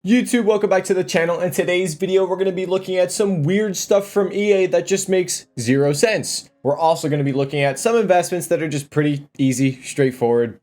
YouTube, welcome back to the channel. In today's video, we're going to be looking at some weird stuff from EA that just makes zero sense. We're also going to be looking at some investments that are just pretty easy, straightforward,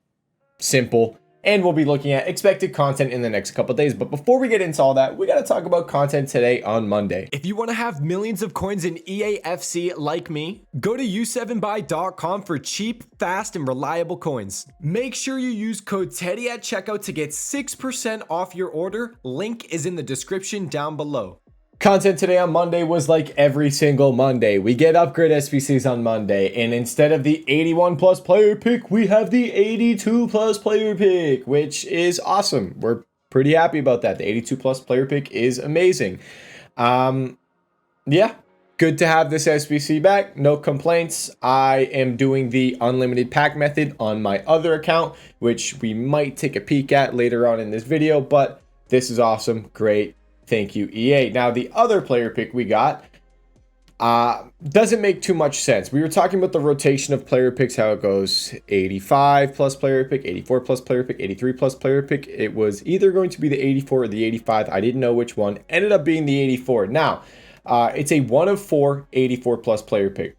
simple, and we'll be looking at expected content in the next couple days. But before we get into all that, we got to talk about content today on Monday. If you want to have millions of coins in eafc like me, go to u7buy.com for cheap, fast, and reliable coins. Make sure you use code TEDDY at checkout to get 6% off your order. Link is in the description down below. Content today on Monday was like every single Monday. We get upgrade SBCs on Monday, and instead of the 81 plus player pick, we have the 82 plus player pick, which is awesome. We're pretty happy about that. The 82 plus player pick is amazing. Yeah, good to have this SBC back. No complaints. I am doing the unlimited pack method on my other account, which we might take a peek at later on in this video, but this is awesome. Great. Thank you, EA. Now, the other player pick we got doesn't make too much sense. We were talking about the rotation of player picks, how it goes 85 plus player pick, 84 plus player pick, 83 plus player pick. It was either going to be the 84 or the 85. I didn't know which one. Ended up being the 84. Now, it's a 1 of 4 84 plus player pick.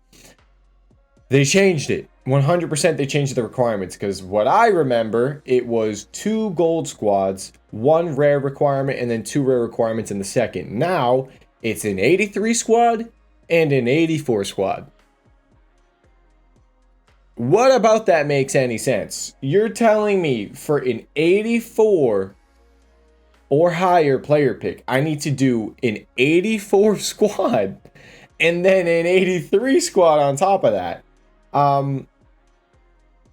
They changed it. 100% they changed the requirements, because what I remember, it was 2 gold squads, 1 rare requirement, and then 2 rare requirements in the second. Now, it's an 83 squad and an 84 squad. What about that makes any sense? You're telling me for an 84 or higher player pick, I need to do an 84 squad and then an 83 squad on top of that.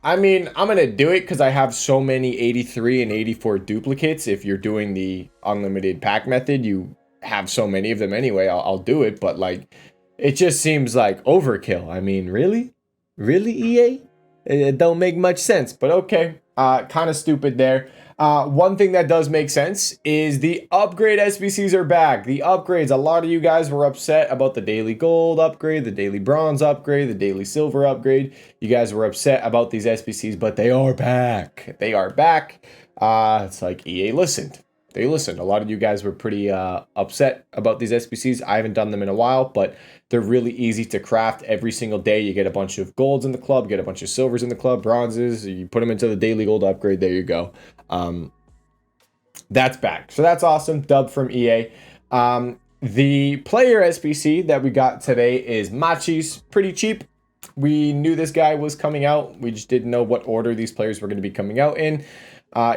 I mean, I'm going to do it because I have so many 83 and 84 duplicates. If you're doing the unlimited pack method, you have so many of them anyway. I'll do it, but like, it just seems like overkill. I mean, really? Really, EA? It don't make much sense, but okay. Kind of stupid there. One thing that does make sense is the upgrade SBCs are back. The upgrades, a lot of you guys were upset about the daily gold upgrade, the daily bronze upgrade, the daily silver upgrade. You guys were upset about these SBCs, but they are back. They are back. It's like EA listened. They listened. A lot of you guys were pretty upset about these SBCs. I haven't done them in a while, but they're really easy to craft every single day. You get a bunch of golds in the club, get a bunch of silvers in the club, bronzes. You put them into the daily gold upgrade. There you go. That's back. So that's awesome. Dub from EA. The player SBC that we got today is Machi's. Pretty cheap. We knew this guy was coming out. We just didn't know what order these players were going to be coming out in.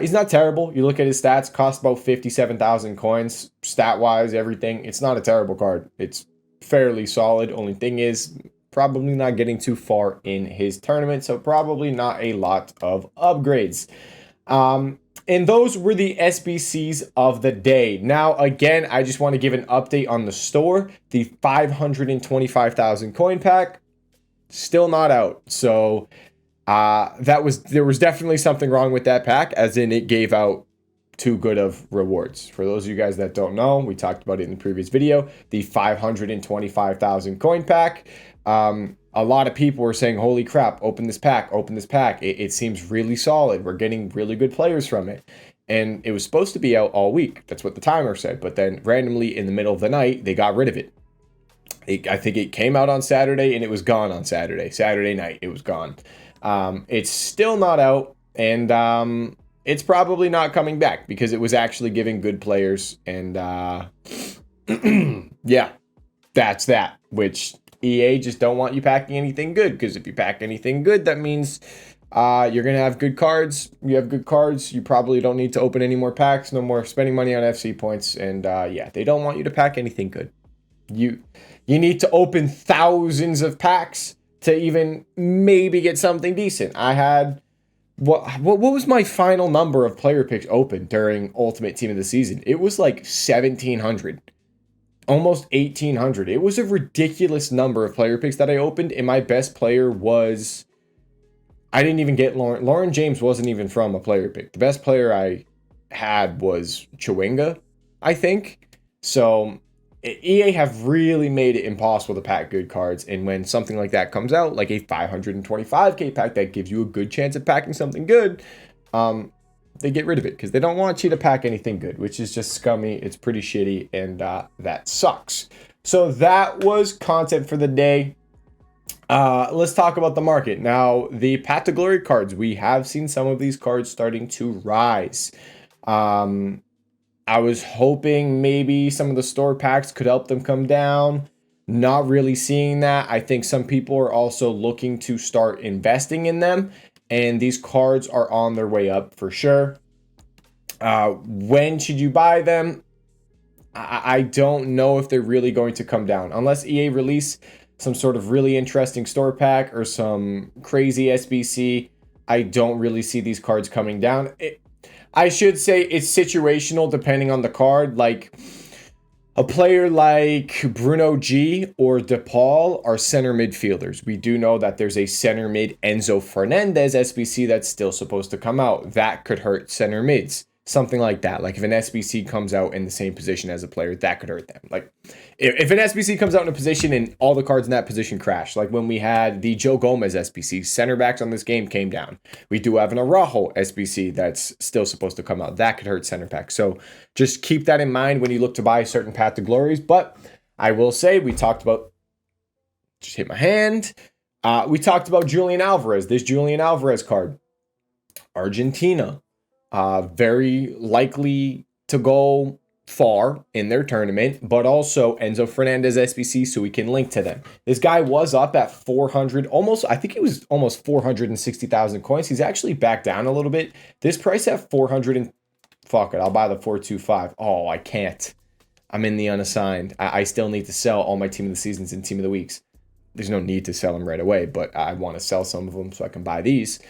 He's not terrible. You look at his stats, cost about 57,000 coins, stat-wise, everything. It's not a terrible card. It's fairly solid. Only thing is, probably not getting too far in his tournament, so probably not a lot of upgrades. And those were the SBCs of the day. Now, again, I just want to give an update on the store. The 525,000 coin pack, still not out. So there was definitely something wrong with that pack, as in it gave out too good of rewards. For those of you guys that don't know, we talked about it in the previous video, the 525,000 coin pack. A lot of people were saying, holy crap, open this pack, open this pack. It seems really solid. We're getting really good players from it. And it was supposed to be out all week. That's what the timer said. But then randomly in the middle of the night, they got rid of it. I think it came out on Saturday and it was gone on Saturday. Saturday night, it was gone. It's still not out, and it's probably not coming back because it was actually giving good players. And yeah, that's that, which EA just don't want you packing anything good, because if you pack anything good, that means you're going to have good cards. You have good cards, you probably don't need to open any more packs, no more spending money on FC points. And yeah, they don't want you to pack anything good. You need to open thousands of packs to even maybe get something decent. I had, what was my final number of player picks open during Ultimate Team of the Season? It was like 1,700. Almost 1,800. It was a ridiculous number of player picks that I opened, and my best player was, I didn't even get Lauren James wasn't even from a player pick. The best player I had was Chewinga, I think. So EA have really made it impossible to pack good cards, and when something like that comes out, like a 525k pack that gives you a good chance of packing something good, they get rid of it because they don't want you to pack anything good, which is just scummy. It's pretty shitty, and that sucks. So that was content for the day. Let's talk about the market. Now, the Path to Glory cards, we have seen some of these cards starting to rise. I was hoping maybe some of the store packs could help them come down. Not really seeing that. I think some people are also looking to start investing in them, and these cards are on their way up for sure. When should you buy them? I don't know if they're really going to come down unless EA release some sort of really interesting store pack or some crazy SBC. I don't really see these cards coming down. I should say it's situational depending on the card. Like a player like Bruno G or DePaul are center midfielders. We do know that there's a center mid Enzo Fernandez SBC that's still supposed to come out. That could hurt center mids. Something like that. Like if an SBC comes out in the same position as a player, that could hurt them. Like if an SBC comes out in a position and all the cards in that position crash, like when we had the Joe Gomez SBC, center backs on this game came down. We do have an Araujo SBC that's still supposed to come out. That could hurt center backs. So just keep that in mind when you look to buy certain Path to Glories. But I will say we talked about, just hit my hand. We talked about Julian Alvarez, this Julian Alvarez card, Argentina. Very likely to go far in their tournament, but also Enzo Fernandez SBC, so we can link to them. This guy was up at 400, almost, I think he was almost 460,000 coins. He's actually back down a little bit. This price at 400 and fuck it, I'll buy the 425. Oh, I can't. I'm in the unassigned. I still need to sell all my team of the seasons and team of the weeks. There's no need to sell them right away, but I want to sell some of them so I can buy these.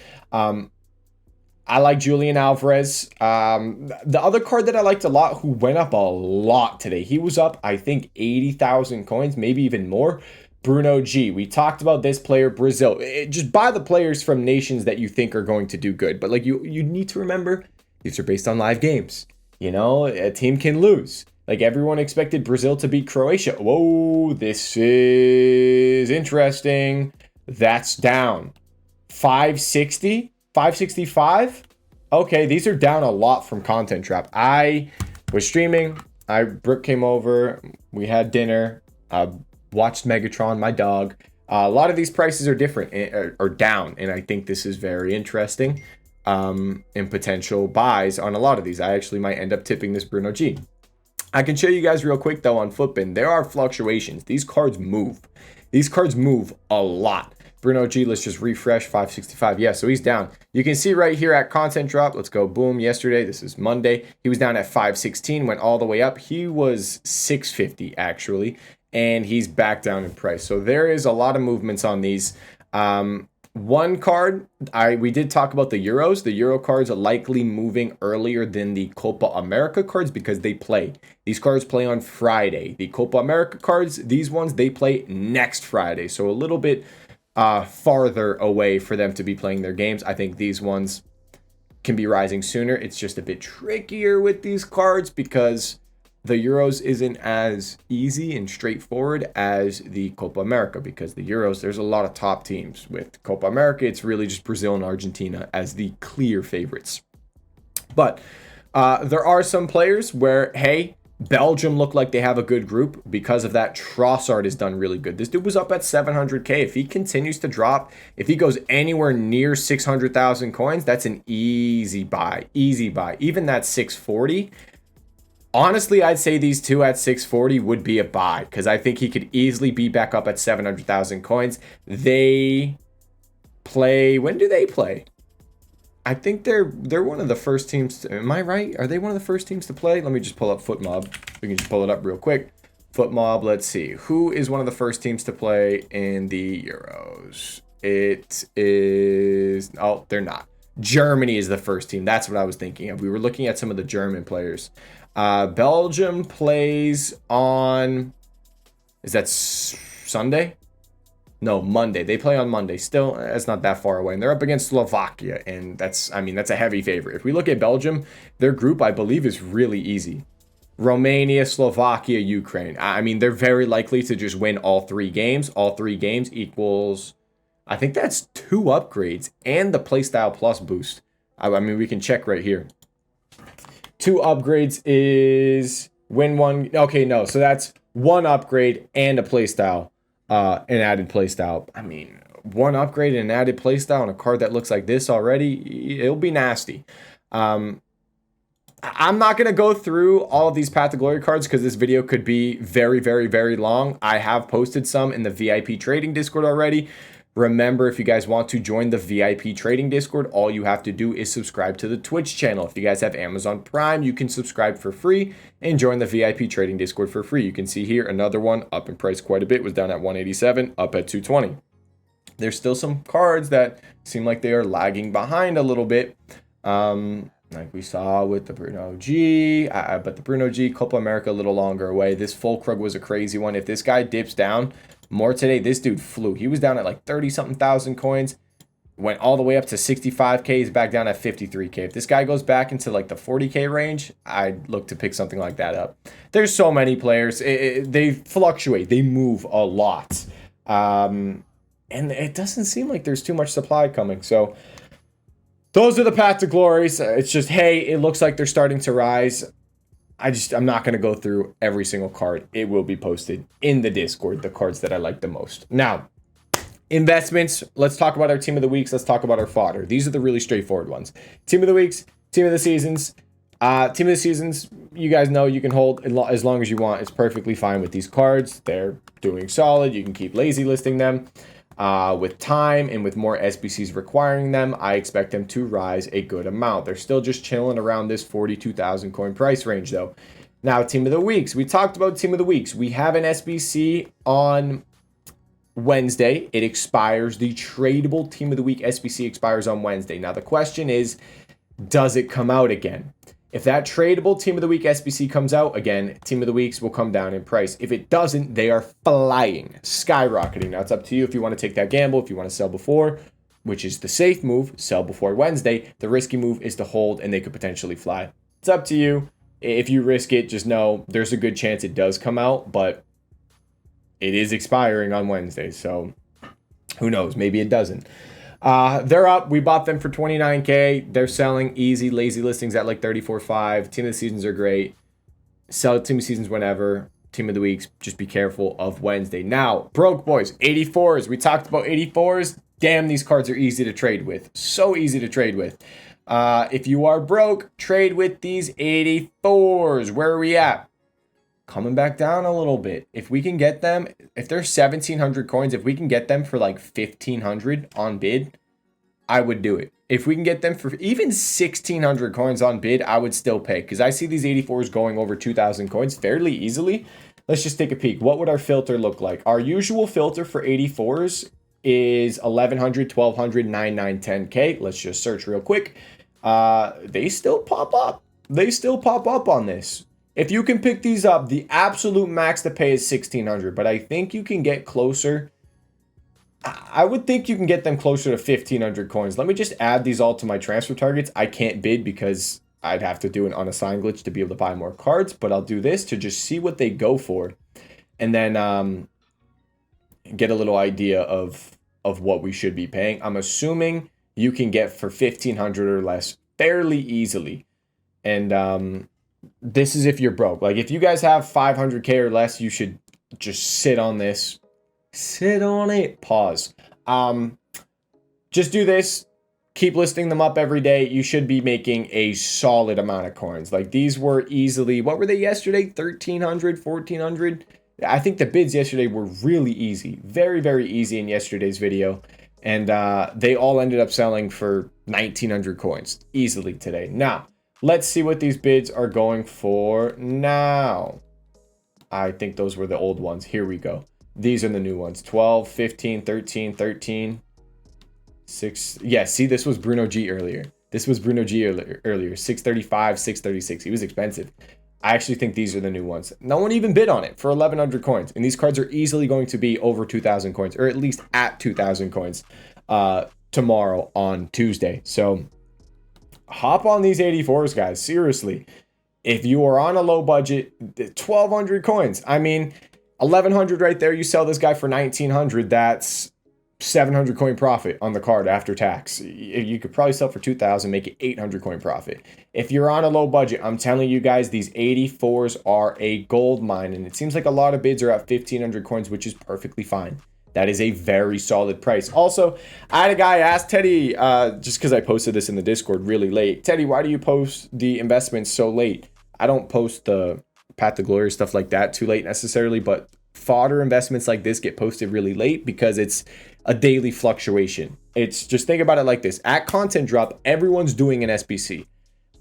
I like Julian Alvarez. The other card that I liked a lot, who went up a lot today, he was up, I think, 80,000 coins, maybe even more. Bruno G. We talked about this player, Brazil. Just buy the players from nations that you think are going to do good. But like you need to remember, these are based on live games. You know, a team can lose. Like everyone expected Brazil to beat Croatia. Whoa, this is interesting. That's down. 560? 565. Okay, these are down a lot from Content Trap. I was streaming. Brooke came over. We had dinner. Watched Megatron, my dog. A lot of these prices are different or down, and I think this is very interesting. And potential buys on a lot of these. I actually might end up tipping this Bruno G. I can show you guys real quick though on Footbin. There are fluctuations. These cards move. These cards move a lot. Bruno G, let's just refresh, 565. Yeah, so he's down. You can see right here at Content Drop. Let's go, boom, yesterday. This is Monday. He was down at 516, went all the way up. He was 650, actually, and he's back down in price. So there is a lot of movements on these. One card, we did talk about the Euros. The Euro cards are likely moving earlier than the Copa America cards because they play. These cards play on Friday. The Copa America cards, these ones, they play next Friday. So a little bit farther away for them to be playing their games. I think these ones can be rising sooner. It's just a bit trickier with these cards because the Euros isn't as easy and straightforward as the Copa America, because the Euros, there's a lot of top teams. With Copa America, it's really just Brazil and Argentina as the clear favorites. But there are some players where, hey, Belgium look like they have a good group. Because of that, Trossard has done really good. This dude was up at 700k. If he continues to drop, if he goes anywhere near 600,000 coins, that's an easy buy. Easy buy. Even that 640. Honestly, I'd say these two at 640 would be a buy, because I think he could easily be back up at 700,000 coins. They play... When do they play? I think they're one of the first teams. Am I right? Are they one of the first teams to play? Let me just pull up FootMob. We can just pull it up real quick. FootMob, let's see. Who is one of the first teams to play in the Euros? It is... Oh, they're not. Germany is the first team. That's what I was thinking of. We were looking at some of the German players. Belgium plays on... Is that Sunday? No, Monday. They play on Monday. Still, it's not that far away. And they're up against Slovakia. And that's a heavy favorite. If we look at Belgium, their group, I believe, is really easy. Romania, Slovakia, Ukraine. I mean, they're very likely to just win all three games. All three games equals... I think that's 2 upgrades and the Playstyle Plus boost. I mean, we can check right here. 2 upgrades is win 1. Okay, no. So that's 1 upgrade and a playstyle, an added playstyle. I mean, 1 upgrade and an added playstyle on a card that looks like this already, it'll be nasty. I'm not going to go through all of these Path to Glory cards because this video could be very, very, very long. I have posted some in the VIP trading Discord already. Remember, if you guys want to join the VIP trading Discord, all you have to do is subscribe to the Twitch channel. If you guys have Amazon Prime, you can subscribe for free and join the VIP trading Discord for free. You can see here another one up in price quite a bit, was down at 187, up at 220. There's still some cards that seem like they are lagging behind a little bit. Like we saw with the Bruno G, but the Bruno G, Copa America, a little longer away. This Fulkrug was a crazy one. If this guy dips down more today, this dude flew. He was down at like 30-something thousand coins, went all the way up to 65K. He's back down at 53K. If this guy goes back into like the 40K range, I'd look to pick something like that up. There's so many players. They fluctuate. They move a lot. And it doesn't seem like there's too much supply coming. So those are the Path to Glories. It's just, hey, it looks like they're starting to rise. I'm not going to go through every single card. It will be posted in the Discord, the cards that I like the most. Now, investments. Let's talk about our team of the weeks. Let's talk about our fodder. These are the really straightforward ones. Team of the weeks, team of the seasons. Team of the seasons, you guys know you can hold as long as you want. It's perfectly fine with these cards. They're doing solid. You can keep lazy listing them. With time and with more SBCs requiring them, I expect them to rise a good amount. They're still just chilling around this 42,000 coin price range though. Now, team of the weeks. We talked about team of the weeks. We have an SBC on Wednesday. It expires. The tradable team of the week SBC expires on Wednesday. Now, the question is, does it come out again? If that tradable team of the week SBC comes out again, team of the weeks will come down in price. If it doesn't, they are flying, skyrocketing. Now it's up to you if you want to take that gamble, if you want to sell before, which is the safe move, sell before Wednesday. The risky move is to hold and they could potentially fly. It's up to you. If you risk it, just know there's a good chance it does come out, but it is expiring on Wednesday. So who knows? Maybe it doesn't. They're up. We bought them for 29K. They're selling easy, lazy listings at like 34.5. Team of the seasons are great. Sell team of the seasons whenever. Team of the weeks, just be careful of Wednesday. Now, broke boys, 84s. We talked about 84s. Damn, these cards are easy to trade with. So easy to trade with. If you are broke, trade with these 84s. Where are we at? Coming back down a little bit. If we can get them, if they're 1,700 coins, if we can get them for like 1,500 on bid, I would do it. If we can get them for even 1,600 coins on bid, I would still pay because I see these 84s going over 2,000 coins fairly easily. Let's just take a peek. What would our filter look like? Our usual filter for 84s is 1,100, 1,200, 9, 10K. Let's just search real quick. They still pop up. They still pop up on this. If you can pick these up, the absolute max to pay is 1,600, but I think you can get closer. I would think you can get them closer to 1,500 coins. Let me just add these all to my transfer targets. I can't bid because I'd have to do an unassigned glitch to be able to buy more cards, but I'll do this to just see what they go for and then get a little idea of what we should be paying. I'm assuming you can get for 1,500 or less fairly easily. And this is if you're broke. Like if you guys have 500K or less, you should just sit on this. Sit on it. Pause. Just do this. Keep listing them up every day. You should be making a solid amount of coins. Like these were easily, what were they yesterday? 1,300, 1,400. I think the bids yesterday were really easy. Very, very easy in yesterday's video. And they all ended up selling for 1,900 coins easily today. Now, let's see what these bids are going for now. I think those were the old ones. Here we go. These are the new ones. 12, 15, 13, 13, 6. Yeah, see, this was Bruno G earlier. This was Bruno G earlier. 635, 636. He was expensive. I actually think these are the new ones. No one even bid on it for 1,100 coins. And these cards are easily going to be over 2,000 coins, or at least at 2,000 coins tomorrow on Tuesday. So hop on these 84s, guys. Seriously. If you are on a low budget, 1,200 coins. I mean, 1,100 right there. You sell this guy for 1,900. That's 700 coin profit on the card after tax. You could probably sell for 2,000, make it 800 coin profit. If you're on a low budget, I'm telling you guys, these 84s are a gold mine, and it seems like a lot of bids are at 1,500 coins, which is perfectly fine. That is a very solid price. Also, I had a guy ask Teddy, just because I posted this in the Discord really late, Teddy, why do you post the investments so late? I don't post the Path to Glory stuff like that too late necessarily, but fodder investments like this get posted really late because it's a daily fluctuation. It's just, think about it like this. At content drop, everyone's doing an SBC.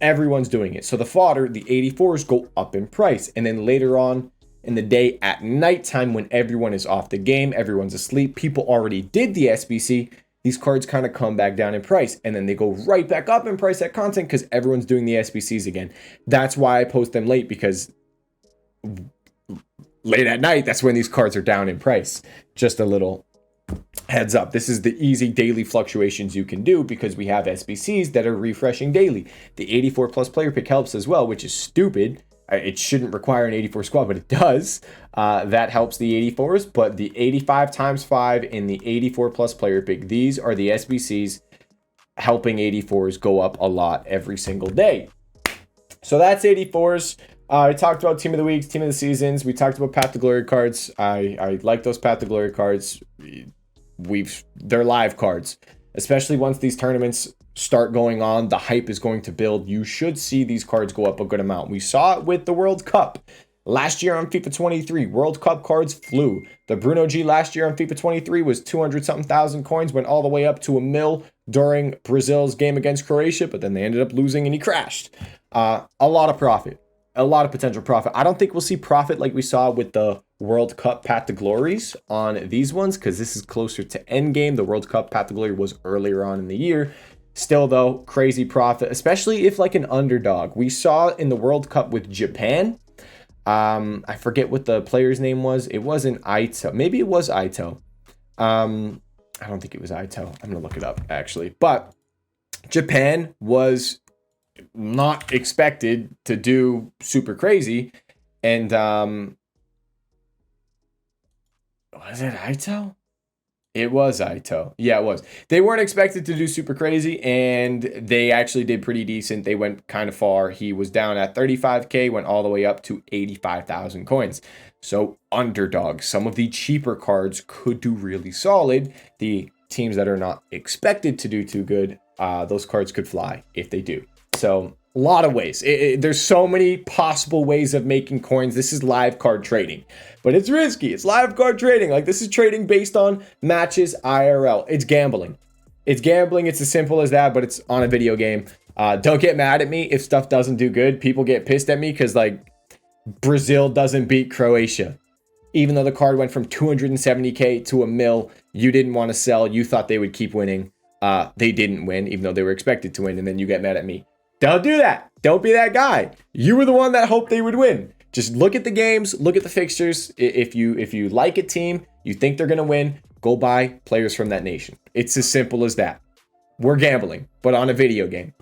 Everyone's doing it. So the fodder, the 84s go up in price. And then later on in the day at nighttime, when everyone is off the game, everyone's asleep, people already did the SBC, these cards kind of come back down in price. And then they go right back up in price at content because everyone's doing the SBCs again. That's why I post them late, because late at night, that's when these cards are down in price. Just a little heads up. This is the easy daily fluctuations you can do because we have SBCs that are refreshing daily. The 84 plus player pick helps as well, which is stupid. It shouldn't require an 84 squad, but it does. That helps the 84s, but the 85 times 5 in the 84 plus player pick, these are the SBCs helping 84s go up a lot every single day. So that's 84s. I talked about team of the weeks, team of the seasons. We talked about Path to Glory cards. I like those Path to Glory cards. They're live cards, especially once these tournaments start going on. The hype is going to build. You should see these cards go up a good amount. We saw it with the World Cup last year on FIFA 23. World Cup cards flew. The Bruno G last year on FIFA 23 was 200 something thousand coins, went all the way up to $1 million during Brazil's game against Croatia, but then they ended up losing and he crashed. A lot of profit. A lot of potential profit. I don't think we'll see profit like we saw with the World Cup Path to Glories on these ones, because this is closer to endgame. The World Cup Path to Glory was earlier on in the year. Still though, crazy profit, especially if like an underdog. We saw in the World Cup with Japan. I forget what the player's name was. It wasn't Aito. Maybe it was Aito. I don't think it was Aito. I'm gonna look it up actually. But Japan was not expected to do super crazy, and was it Aito? It was Aito. Yeah, it was. They weren't expected to do super crazy, and they actually did pretty decent. They went kind of far. He was down at 35k, went all the way up to 85,000 coins. So underdog, some of the cheaper cards could do really solid. The teams that are not expected to do too good, those cards could fly if they do. So a lot of ways. There's so many possible ways of making coins. This is live card trading, but it's risky. It's live card trading. Like, this is trading based on matches IRL. It's gambling. It's gambling. It's as simple as that, but it's on a video game. Don't get mad at me if stuff doesn't do good. People get pissed at me because like Brazil doesn't beat Croatia. Even though the card went from 270k to $1 million, you didn't want to sell. You thought they would keep winning. They didn't win, even though they were expected to win, and then you get mad at me. Don't do that. Don't be that guy. You were the one that hoped they would win. Just look at the games, look at the fixtures. If you like a team, you think they're going to win, go buy players from that nation. It's as simple as that. We're gambling, but on a video game.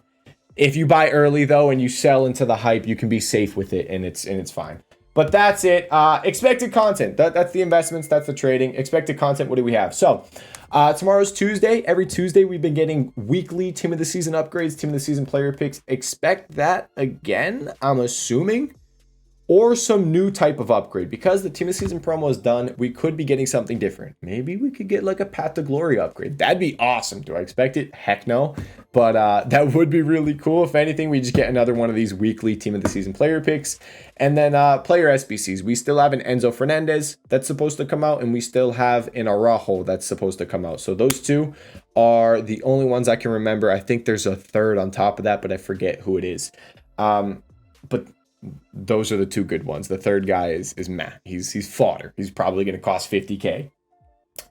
If you buy early though and you sell into the hype, you can be safe with it, and it's fine. But that's it. Expected content. That's the investments. That's the trading. Expected content. What do we have? So tomorrow's Tuesday. Every Tuesday, we've been getting weekly team of the season upgrades, team of the season player picks. Expect that again, I'm assuming. Or some new type of upgrade. Because the team of the season promo is done, we could be getting something different. Maybe we could get like a Path to Glory upgrade. That'd be awesome. Do I expect it? Heck no. But that would be really cool. If anything, we just get another one of these weekly team of the season player picks. And then player SBCs. We still have an Enzo Fernandez that's supposed to come out. And we still have an Araujo that's supposed to come out. So those two are the only ones I can remember. I think there's a third on top of that, but I forget who it is. But those are the two good ones. The third guy is Matt. He's fodder. He's probably going to cost 50k.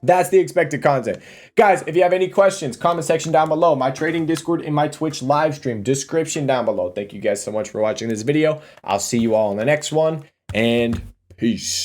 That's the expected content. Guys, if you have any questions, comment section down below. My trading Discord and my Twitch live stream description down below. Thank you guys so much for watching this video. I'll see you all in the next one, and peace.